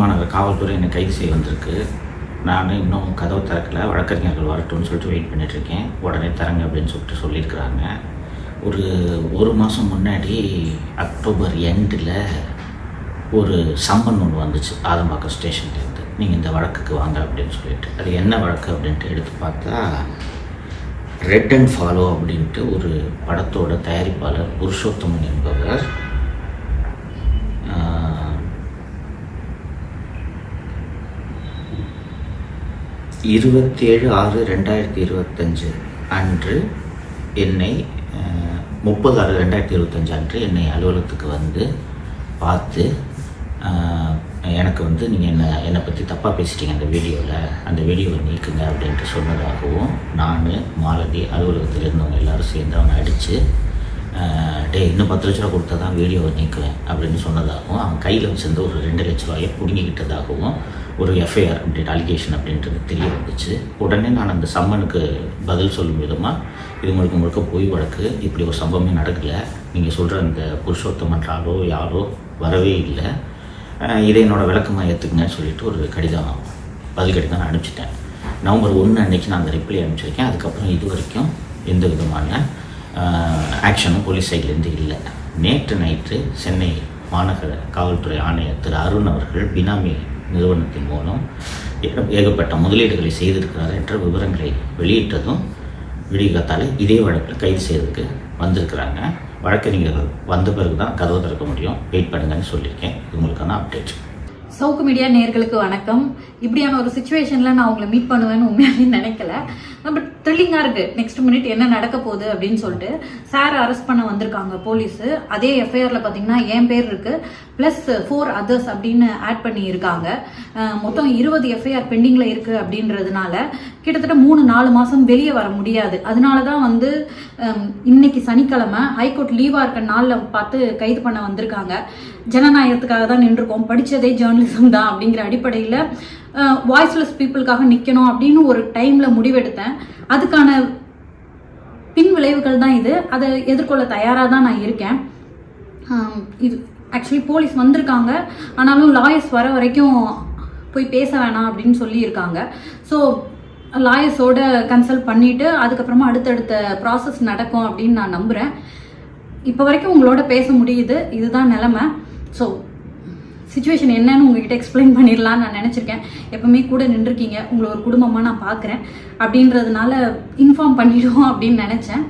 மாநகர் காவல்துறை என்னை கைது செய்ய வந்திருக்கு. நான் இன்னும் கதவை திறக்கலை, வழக்கறிஞர்கள் வரட்டும்னு சொல்லிட்டு வெயிட் பண்ணிகிட்ருக்கேன். உடனே தரங்க அப்படின்னு சொல்லியிருக்கிறாங்க. ஒரு மாதம் முன்னாடி அக்டோபர் எண்டில் ஒரு சம்மன் ஒன்று வந்துச்சு ஆதம்பாக்கம் ஸ்டேஷன்லேருந்து, நீங்கள் இந்த வழக்குக்கு வாங்க அப்படின்னு சொல்லிட்டு. அது என்ன வழக்கு அப்படின்ட்டு எடுத்து பார்த்தா, ரெட் அண்ட் ஃபாலோ அப்படின்ட்டு ஒரு படத்தோட தயாரிப்பாளர் புருஷோத்தமன் என்பவர் 27/6/2025 அன்று என்னை 30/6/2025 அன்று என்னை அலுவலகத்துக்கு வந்து பார்த்து, எனக்கு வந்து நீங்கள் என்னை பற்றி தப்பாக பேசிட்டீங்க அந்த வீடியோவை நீக்குங்க அப்படின்ட்டு சொன்னதாகவும், நான் மாலதி அலுவலகத்தில் இருந்தவங்க எல்லோரும் சேர்ந்து அவனை அடித்து, இன்னும் 10 லட்ச ரூபா கொடுத்தா தான் வீடியோவை நீக்குவேன் அப்படின்னு சொன்னதாகவும், அவன் கையில் வச்சிருந்த ஒரு 2 லட்ச ரூபாயை பிடுங்கிக்கிட்டதாகவும் ஒரு எஃப்ஐஆர் அப்படின்ட்டு அலிகேஷன் அப்படின்றது தெரிய வந்துச்சு. உடனே நான் அந்த சம்மனுக்கு பதில் சொல்லும் விதமாக, இது முழுக்க பொய் வழக்கு, இப்படி ஒரு சம்பவமே நடக்கலை, நீங்கள் சொல்கிற அந்த புருஷோத்தமன்றாலோ யாரோ வரவே இல்லை, இதை என்னோடய விளக்கமாக ஏற்றுக்குங்கன்னு சொல்லிட்டு ஒரு பதில் கடிதம் நான் அனுப்பிச்சிட்டேன். நவம்பர் 1 அன்றைக்கி நான் அந்த ரிப்ளை அனுப்பிச்சிருக்கேன். அதுக்கப்புறம் இது வரைக்கும் எந்த விதமான ஆக்ஷனும் போலீஸ் சைட்லேருந்து இல்லை. நேற்று நைட்டு சென்னை மாநகர காவல்துறை ஆணையர் திரு அருண் அவர்கள் பினாமி நிறுவனத்தின் மூலம் ஏகப்பட்ட முதலீடுகளை செய்திருக்கிறார் என்ற விவரங்களை வெளியிட்டதும் விடிகாத்தால் இதே வழக்கில் கைது செய்வதற்கு வந்திருக்கிறாங்க. வழக்கறிஞர்கள் வந்த பிறகு தான் கதவை திறக்க முடியும், வெயிட் பண்ணுங்கன்னு சொல்லியிருக்கேன். இது உங்களுக்கான அப்டேட். சவுக்கு மீடியா நேயர்களுக்கு வணக்கம். இப்படியான ஒரு சுச்சுவேஷனில் நான் உங்களை மீட் பண்ணுவேன்னு உண்மையாலே நினைக்கல. பட் த்ரில்லிங்காக இருக்குது, நெக்ஸ்ட் மினிட் என்ன நடக்க போகுது அப்படின்னு சொல்லிட்டு. சார் அரெஸ்ட் பண்ண வந்திருக்காங்க போலீஸு. அதே எஃப்ஐஆரில் பார்த்தீங்கன்னா என் பேர் இருக்குது, ப்ளஸ் 4 others அப்படின்னு ஆட் பண்ணி இருக்காங்க. மொத்தம் 20 எஃப்ஐஆர் பெண்டிங்கில் இருக்குது அப்படின்றதுனால கிட்டத்தட்ட 3-4 மாதம் வெளியே வர முடியாது. அதனால தான் வந்து இன்னைக்கு சனிக்கிழமை ஹைகோர்ட் லீவாக இருக்க நாளில் பார்த்து கைது பண்ண வந்திருக்காங்க. ஜனநாயகத்துக்காக தான் நின்றுருக்கோம், படித்ததே ஜேர்னலிசம் தான் அப்படிங்கிற அடிப்படையில் வாய்ஸ்லெஸ் பீப்புளுக்காக நிற்கணும் அப்படின்னு ஒரு டைமில் முடிவெடுத்தேன். அதுக்கான பின் விளைவுகள் தான் இது. அதை எதிர்கொள்ள தயாராக தான் நான் இருக்கேன். இது ஆக்சுவலி போலீஸ் வந்திருக்காங்க, ஆனாலும் லாயர்ஸ் வர வரைக்கும் போய் பேச வேணாம் அப்படின்னு சொல்லியிருக்காங்க. ஸோ லாயர்ஸோட கன்சல்ட் பண்ணிவிட்டு அதுக்கப்புறமா அடுத்தடுத்த ப்ராசஸ் நடக்கும் அப்படின்னு நான் நம்புகிறேன். இப்போ வரைக்கும் உங்களோட பேச முடியுது, இதுதான் நிலைமை. ஸோ சிச்சுவேஷன் என்னன்னு உங்ககிட்ட எக்ஸ்பிளைன் பண்ணிடலான்னு நான் நினச்சிருக்கேன். எப்பவுமே கூட நின்றுருக்கீங்க, உங்களை ஒரு குடும்பமாக நான் பார்க்குறேன் அப்படின்றதுனால இன்ஃபார்ம் பண்ணிவிடுவோம் அப்படின்னு நினச்சேன்.